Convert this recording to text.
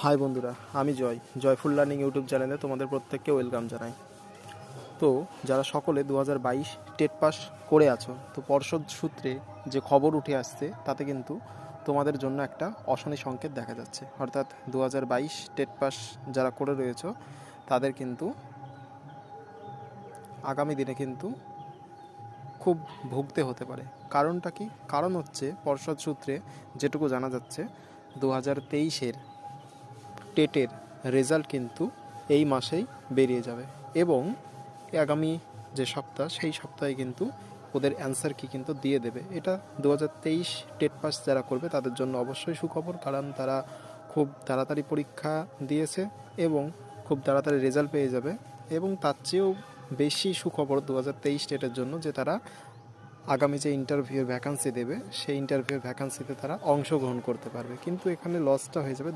High বন্ধুরা, আমি joyful learning YouTube চ্যানেলে তোমাদের প্রত্যেককে ওয়েলকাম জানাই। তো যারা সকলে 2022 টেট পাস করে আছো, তো পর্ষদ সূত্রে যে খবর উঠে আসছে তাতে কিন্তু তোমাদের জন্য একটা অশনি সংকেত দেখা যাচ্ছে। অর্থাৎ 2022 টেট পাস যারা করে রয়েছো তাদের কিন্তু আগামী দিনে কিন্তু খুব ভুগতে হতে পারে। কারণটা কি? কারণ হচ্ছে পর্ষদ সূত্রে যেটুকু জানা যাচ্ছে 2023-এর টেটের রেজাল্ট কিন্তু এই মাসেই বেরিয়ে যাবে এবং আগামী যে সপ্তাহ সেই সপ্তাহে কিন্তু ওদের অ্যান্সার কি কিন্তু দিয়ে দেবে। এটা 2023 টেট পাস যারা করবে তাদের জন্য অবশ্যই সুখবর, কারণ তারা খুব তাড়াতাড়ি পরীক্ষা দিয়েছে এবং খুব তাড়াতাড়ি রেজাল্ট পেয়ে যাবে। এবং তার চেয়েও বেশি সুখবর 2023 টেটের জন্য যে তারা আগামী যে ইন্টারভিউয়ের ভ্যাকান্সি দেবে সেই ইন্টারভিউয়ের ভ্যাকান্সিতে তারা অংশগ্রহণ করতে পারবে। কিন্তু এখানে লসটা হয়ে যাবে